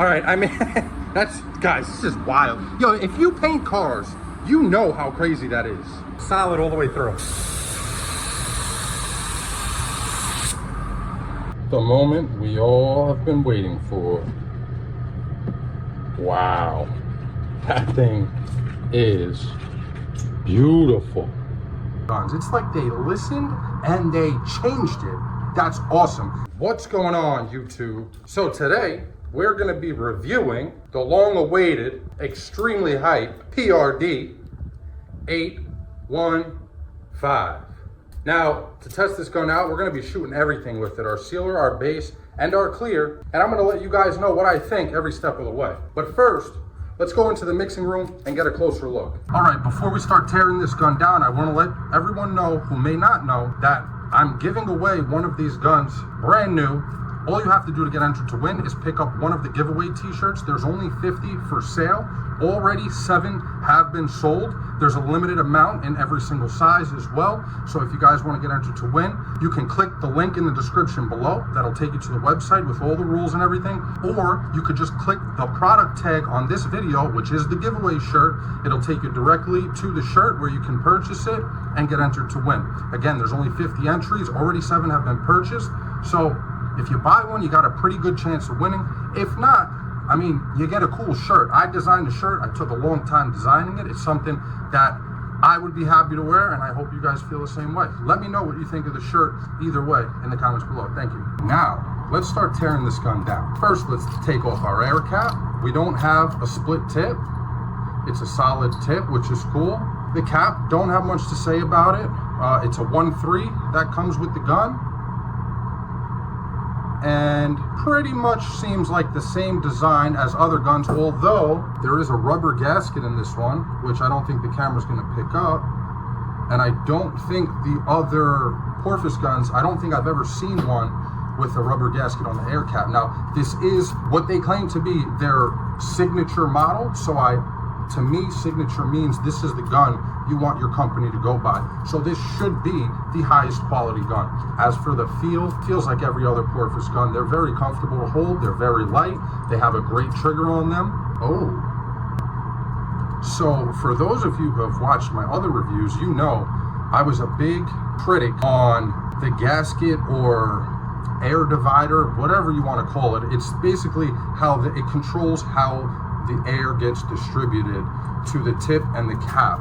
All right, I mean, guys, this is wild. Yo, if you paint cars, you know how crazy that is. Solid all the way through. The moment we all have been waiting for. Wow, that thing is beautiful. It's like they listened and they changed it. That's awesome. What's going on, YouTube? So today, we're gonna be reviewing the long-awaited, extremely hyped PRD 815. Now, to test this gun out, we're gonna be shooting everything with it, our sealer, our base, and our clear, and I'm gonna let you guys know what I think every step of the way. But first, let's go into the mixing room and get a closer look. All right, before we start tearing this gun down, I wanna let everyone know who may not know that I'm giving away one of these guns, brand new. All you have to do to get entered to win is pick up one of the giveaway t-shirts. There's only 50 for sale. Already 7 have been sold. There's a limited amount in every single size as well. So if you guys want to get entered to win, you can click the link in the description below. That'll take you to the website with all the rules and everything. Or you could just click the product tag on this video, which is the giveaway shirt. It'll take you directly to the shirt where you can purchase it and get entered to win. Again, there's only 50 entries. Already 7 have been purchased. So if you buy one, you got a pretty good chance of winning. If not, I mean, you get a cool shirt. I designed a shirt. I took a long time designing it. It's something that I would be happy to wear, and I hope you guys feel the same way. Let me know what you think of the shirt either way in the comments below. Thank you. Now, let's start tearing this gun down. First, let's take off our air cap. We don't have a split tip. It's a solid tip, which is cool. The cap, don't have much to say about it. It's a 1.3 that comes with the gun. And pretty much seems like the same design as other guns, although there is a rubber gasket in this one, which I don't think the camera's gonna pick up. And I don't think the other Porphis guns, I don't think I've ever seen one with a rubber gasket on the air cap. Now, this is what they claim to be their signature model, so to me, signature means this is the gun you want your company to go by. So this should be the highest quality gun. As for the feel, feels like every other Porphis gun. They're very comfortable to hold. They're very light. They have a great trigger on them. Oh. So for those of you who have watched my other reviews, you know I was a big critic on the gasket or air divider, whatever you want to call it. It's basically how it controls how the air gets distributed to the tip and the cap,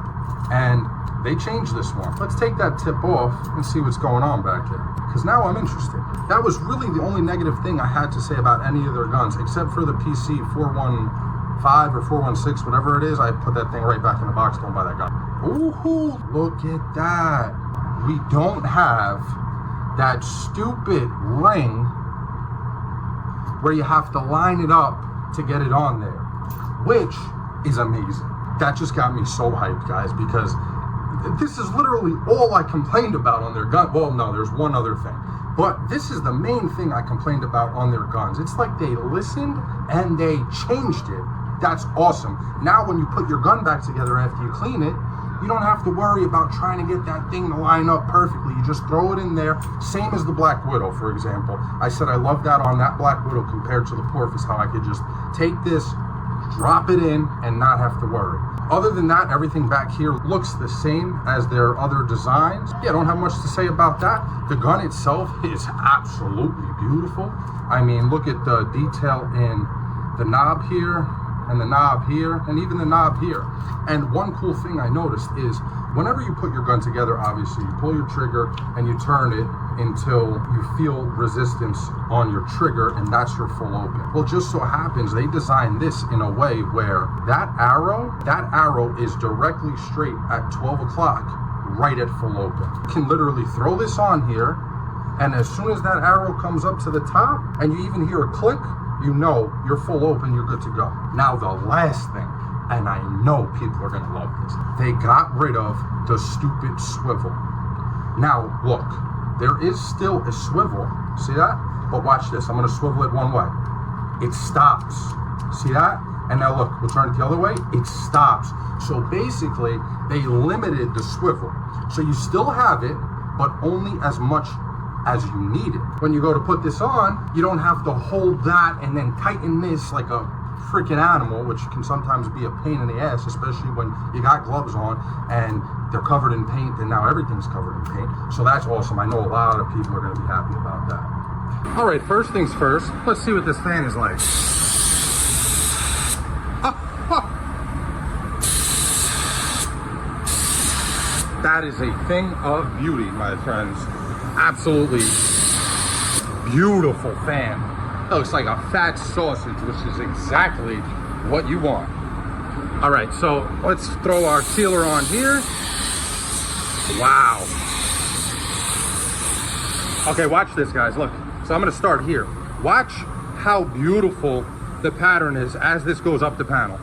and they changed this one. Let's take that tip off and see what's going on back there, because now I'm interested. That was really the only negative thing I had to say about any of their guns, except for the PC 415 or 416, whatever it is. I put that thing right back in the box. Don't buy that gun. Ooh, look at that. We don't have that stupid ring where you have to line it up to get it on there, which is amazing. That just got me so hyped, guys, because this is literally all I complained about on their gun. Well, no, there's one other thing, but this is the main thing I complained about on their guns. It's like they listened and they changed it. That's awesome. Now when you put your gun back together after you clean it, you don't have to worry about trying to get that thing to line up perfectly. You just throw it in there. Same as the Black Widow, for example. I said I love that on that Black Widow compared to the Porphis, how I could just take this, drop it in, and not have to worry. Other than that, everything back here looks the same as their other designs. Yeah, I don't have much to say about that. The gun itself is absolutely beautiful. I mean, look at the detail in the knob here, and the knob here, and even the knob here. And one cool thing I noticed is whenever you put your gun together, obviously you pull your trigger and you turn it until you feel resistance on your trigger, and that's your full open. Well, just so happens they designed this in a way where that arrow is directly straight at 12 o'clock, right at full open. You can literally throw this on here, and as soon as that arrow comes up to the top and you even hear a click, you know you're full open, you're good to go. Now the last thing, and I know people are gonna love this, they got rid of the stupid swivel. Now look, there is still a swivel, see that? But watch this, I'm gonna swivel it one way. It stops, see that? And now look, we'll turn it the other way, it stops. So basically, they limited the swivel. So you still have it, but only as much as you need it. When you go to put this on, you don't have to hold that and then tighten this like a freaking animal, which can sometimes be a pain in the ass, especially when you got gloves on and they're covered in paint, and now everything's covered in paint. So that's awesome. I know a lot of people are going to be happy about that. All right, first things first, let's see what this fan is like. That is a thing of beauty, my friends. Absolutely beautiful fan. It looks like a fat sausage, which is exactly what you want. All right, so let's throw our sealer on here. Wow. Okay, watch this, guys. Look, so I'm gonna start here. Watch how beautiful the pattern is as this goes up the panel.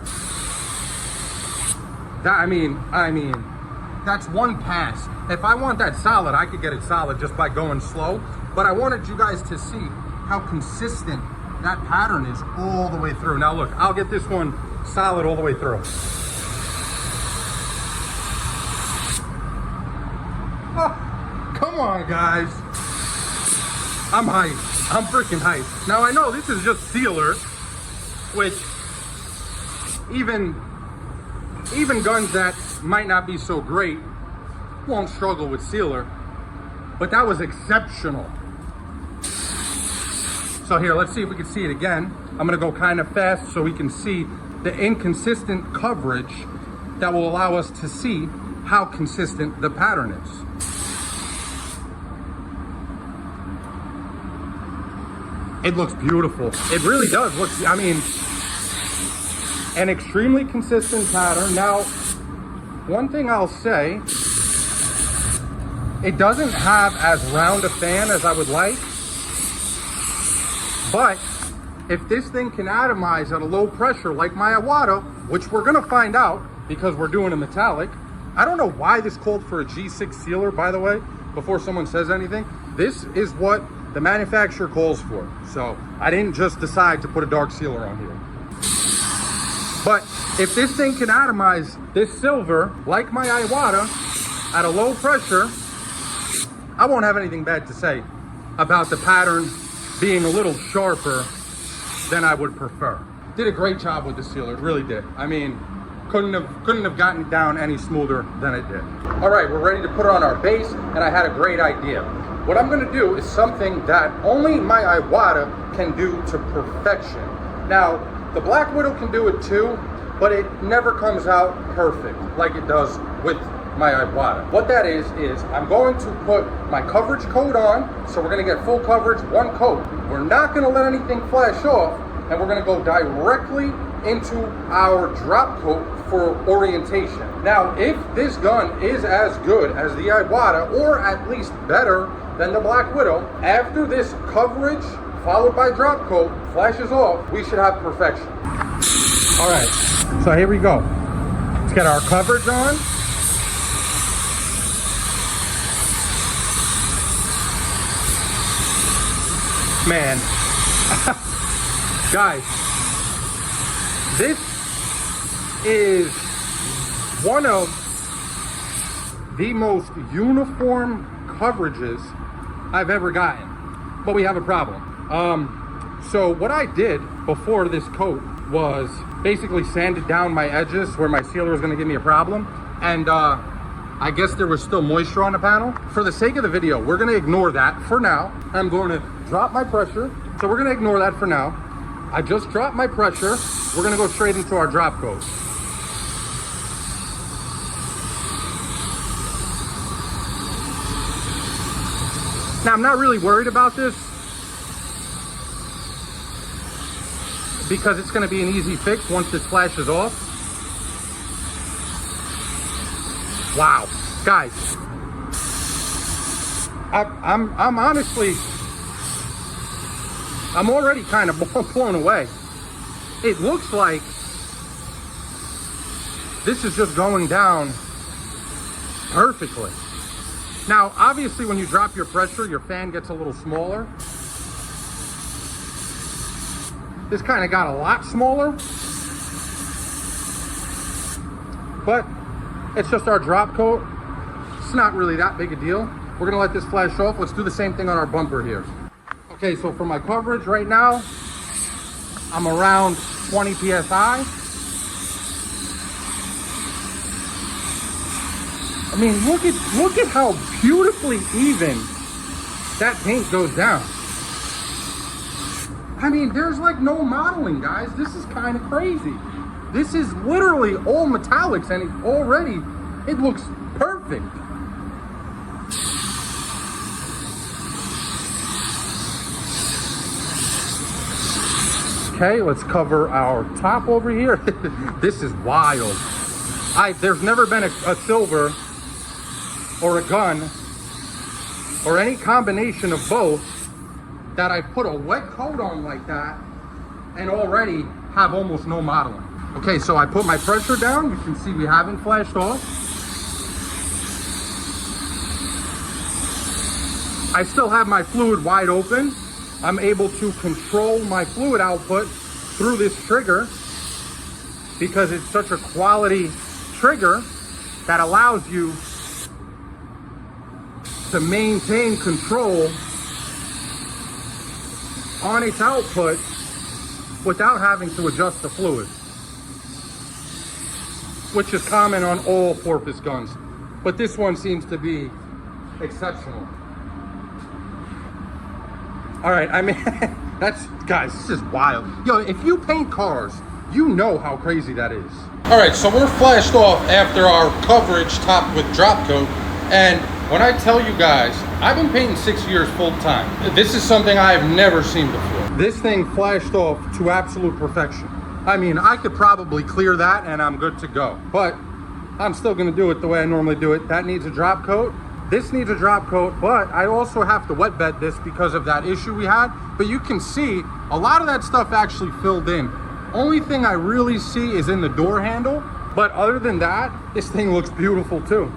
That, I mean, that's one pass. If I want that solid, I could get it solid just by going slow, but I wanted you guys to see how consistent that pattern is all the way through. Now look, I'll get this one solid all the way through. Oh, come on, guys. I'm hyped. I'm freaking hyped. Now I know this is just sealer, which even guns that might not be so great won't struggle with sealer, but that was exceptional. So here, let's see if we can see it again. I'm gonna go kind of fast so we can see the inconsistent coverage that will allow us to see how consistent the pattern is. It looks beautiful. It really does look, I mean, an extremely consistent pattern. Now, one thing I'll say, it doesn't have as round a fan as I would like, but if this thing can atomize at a low pressure like my Iwata, which we're gonna find out because we're doing a metallic. I don't know why this called for a G6 sealer, by the way, before someone says anything. This is what the manufacturer calls for. So I didn't just decide to put a dark sealer on here. But if this thing can atomize this silver like my Iwata at a low pressure, I won't have anything bad to say about the pattern being a little sharper than I would prefer. Did a great job with the sealer, it really did. I mean, couldn't have gotten it down any smoother than it did. All right, we're ready to put on our base, and I had a great idea. What I'm gonna do is something that only my Iwata can do to perfection. Now, the Black Widow can do it too, but it never comes out perfect like it does with my Iwata. What that is I'm going to put my coverage coat on, so we're gonna get full coverage, one coat. We're not gonna let anything flash off, and we're gonna go directly into our drop coat for orientation. Now, if this gun is as good as the Iwata, or at least better than the Black Widow, after this coverage followed by drop coat flashes off, we should have perfection. All right, so here we go. Let's get our coverage on. Man, guys, this is one of the most uniform coverages I've ever gotten, but we have a problem. So what I did before this coat was basically sanded down my edges where my sealer was gonna give me a problem, and I guess there was still moisture on the panel. For the sake of the video, we're gonna ignore that for now. I'm going to drop my pressure, so we're gonna ignore that for now. I just dropped my pressure. We're gonna go straight into our drop coat. Now, I'm not really worried about this because it's gonna be an easy fix once this flashes off. Wow, guys, I'm honestly, I'm already kind of blown away. It looks like this is just going down perfectly. Now, obviously, when you drop your pressure, your fan gets a little smaller. This kind of got a lot smaller, but it's just our drop coat. It's not really that big a deal. We're gonna let this flash off. Let's do the same thing on our bumper here. Okay, so for my coverage right now, I'm around 20 PSI. I mean, look at how beautifully even that paint goes down. I mean, there's like no modeling, guys. This is kind of crazy. This is literally all metallics, and it looks perfect. Okay, let's cover our top over here. This is wild. There's never been a silver or a gun or any combination of both that I put a wet coat on like that and already have almost no modeling. Okay, so I put my pressure down. You can see we haven't flashed off. I still have my fluid wide open. I'm able to control my fluid output through this trigger because it's such a quality trigger that allows you to maintain control on its output without having to adjust the fluid, which is common on all Porphis guns, but this one seems to be exceptional. All right, I mean, guys, this is wild. Yo, if you paint cars, you know how crazy that is. All right, so we're flashed off after our coverage topped with drop coat. And when I tell you guys, I've been painting 6 years full time. This is something I've never seen before. This thing flashed off to absolute perfection. I mean, I could probably clear that and I'm good to go. But I'm still gonna do it the way I normally do it. That needs a drop coat. This needs a drop coat, but I also have to wet bed this because of that issue we had. But you can see a lot of that stuff actually filled in. Only thing I really see is in the door handle. But other than that, this thing looks beautiful too.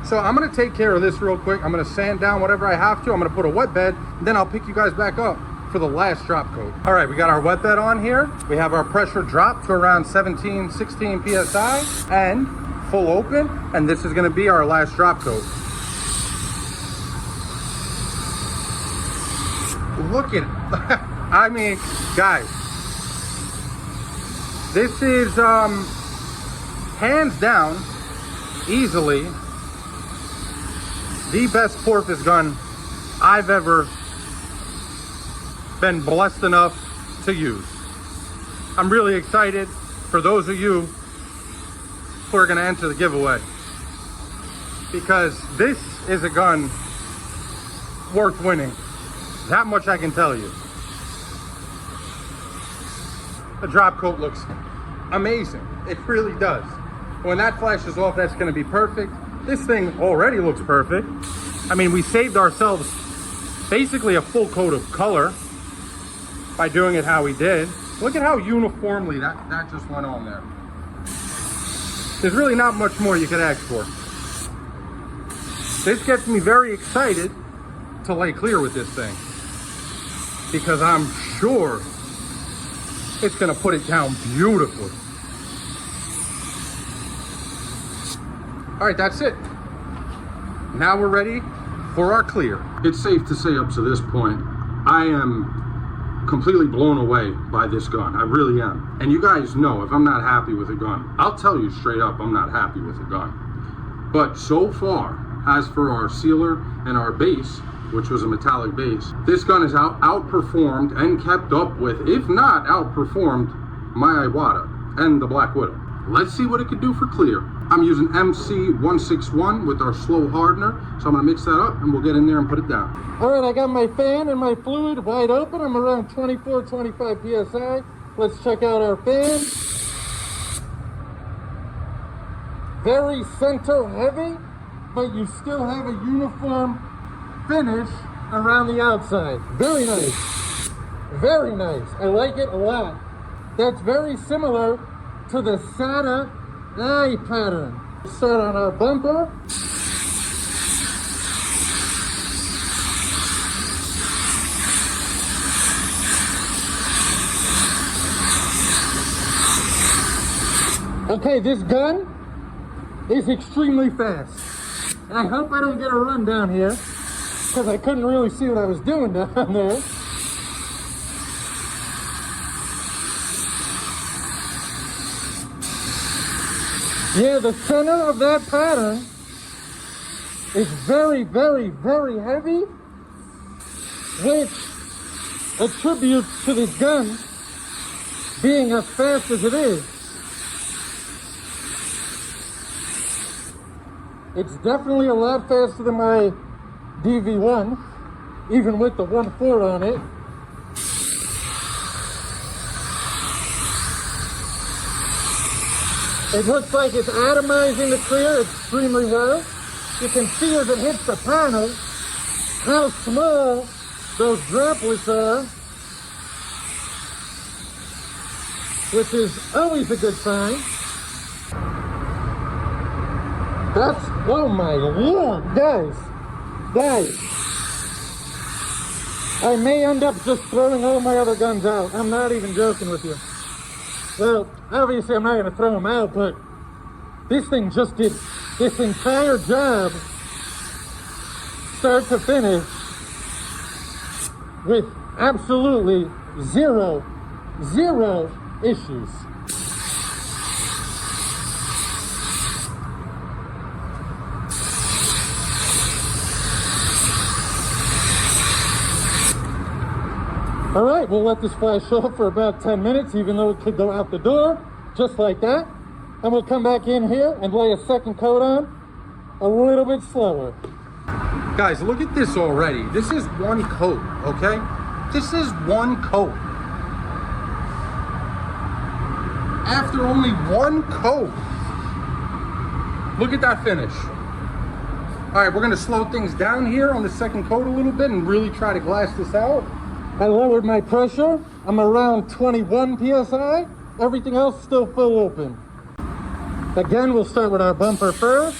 So I'm gonna take care of this real quick. I'm gonna sand down whatever I have to. I'm gonna put a wet bed, and then I'll pick you guys back up for the last drop coat. All right, we got our wet bed on here. We have our pressure dropped to around 17, 16 PSI and full open. And this is gonna be our last drop coat. Look at it. I mean, guys, this is hands down, easily, the best Porphis gun I've ever been blessed enough to use. I'm really excited for those of you who are going to enter the giveaway, because this is a gun worth winning. That much I can tell you. The drop coat looks amazing. It really does. When that flashes off, that's going to be perfect. This thing already looks perfect. I mean, we saved ourselves basically a full coat of color by doing it how we did. Look at how uniformly that just went on there. There's really not much more you could ask for. This gets me very excited to lay clear with this thing, because I'm sure it's gonna put it down beautifully. All right, that's it. Now we're ready for our clear. It's safe to say up to this point, I am completely blown away by this gun. I really am. And you guys know, if I'm not happy with a gun, I'll tell you straight up, I'm not happy with a gun. But so far, as for our sealer and our base, which was a metallic base, this gun is outperformed and kept up with, if not outperformed, my Iwata and the Black Widow. Let's see what it could do for clear. I'm using MC161 with our slow hardener, so I'm gonna mix that up and we'll get in there and put it down. All right, I got my fan and my fluid wide open. I'm around 24, 25 PSI. Let's check out our fan. Very center heavy, but you still have a uniform finish around the outside. Very nice. Very nice. I like it a lot. That's very similar to the Sada eye pattern. Start on our bumper. Okay, this gun is extremely fast. And I hope I don't get a run down here. because I couldn't really see what I was doing down there. Yeah, the center of that pattern is very, very, very heavy, which attributes to this gun being as fast as it is. It's definitely a lot faster than my DV1, even with the 1.4 on it. It looks like it's atomizing the clear extremely well. You can see as it hits the panel how small those droplets are, which is always a good sign. That's, oh my lord, guys, I may end up just throwing all my other guns out. I'm not even joking with you. Well, obviously I'm not going to throw them out, but this thing just did this entire job, start to finish, with absolutely zero issues. All right, we'll let this flash off for about 10 minutes, even though it could go out the door, just like that. And we'll come back in here and lay a second coat on a little bit slower. Guys, look at this already. This is one coat, okay? This is one coat. After only one coat. Look at that finish. All right, we're gonna slow things down here on the second coat a little bit and really try to glass this out. I lowered my pressure. I'm around 21 PSI. Everything else still full open. Again, we'll start with our bumper first.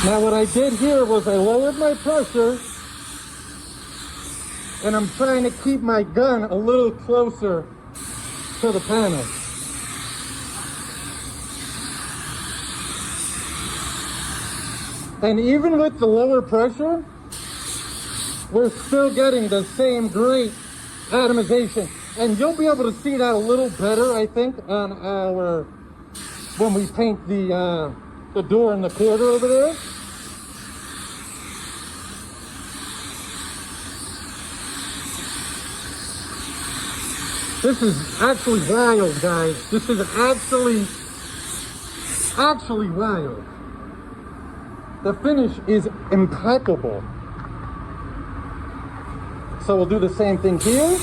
Now what I did here was I lowered my pressure, and I'm trying to keep my gun a little closer to the panel. And even with the lower pressure, we're still getting the same great atomization. And you'll be able to see that a little better, I think, on our, when we paint the door and the quarter over there. This is actually wild, guys. This is actually wild. The finish is impeccable. So we'll do the same thing here.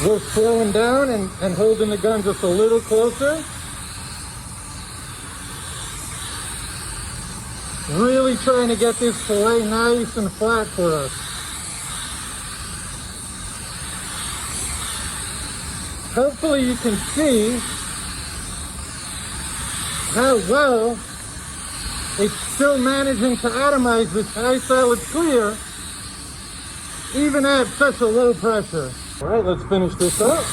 We're slowing down and holding the gun just a little closer. Really trying to get this to lay nice and flat for us. Hopefully you can see how well it's still managing to atomize this high solid clear, even at such a low pressure. All right, let's finish this up.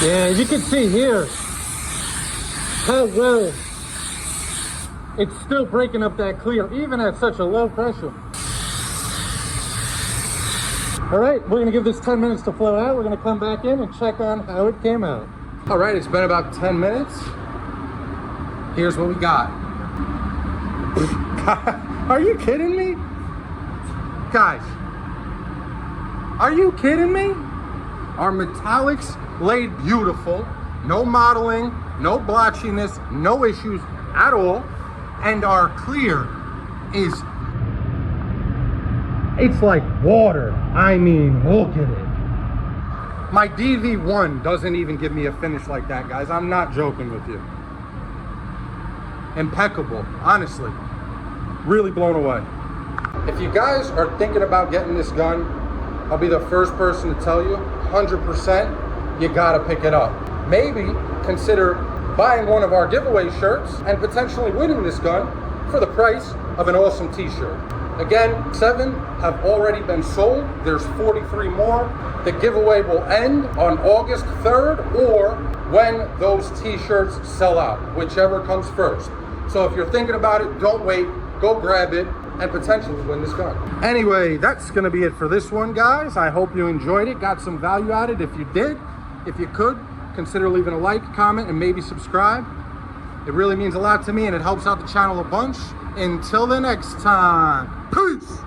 Yeah, you can see here how well it's still breaking up that clear, even at such a low pressure. All right, we're gonna give this 10 minutes to flow out. We're gonna come back in and check on how it came out. All right, it's been about 10 minutes. Here's what we got. Are you kidding me? Guys, are you kidding me? Our metallics laid beautiful, no modeling, no blotchiness, no issues at all. And our clear is, it's like water. I mean, look at it. My DV1 doesn't even give me a finish like that, guys. I'm not joking with you. Impeccable, honestly. Really blown away. If you guys are thinking about getting this gun, I'll be the first person to tell you, 100%, you gotta pick it up. Maybe consider buying one of our giveaway shirts and potentially winning this gun for the price of an awesome t-shirt. Again, 7 have already been sold. There's 43 more. The giveaway will end on August 3rd or when those t-shirts sell out, whichever comes first. So if you're thinking about it, don't wait. Go grab it and potentially win this gun. Anyway, that's gonna be it for this one, guys. I hope you enjoyed it, got some value out of it. If you did, if you could, consider leaving a like, comment, and maybe subscribe. It really means a lot to me and it helps out the channel a bunch. Until the next time, peace!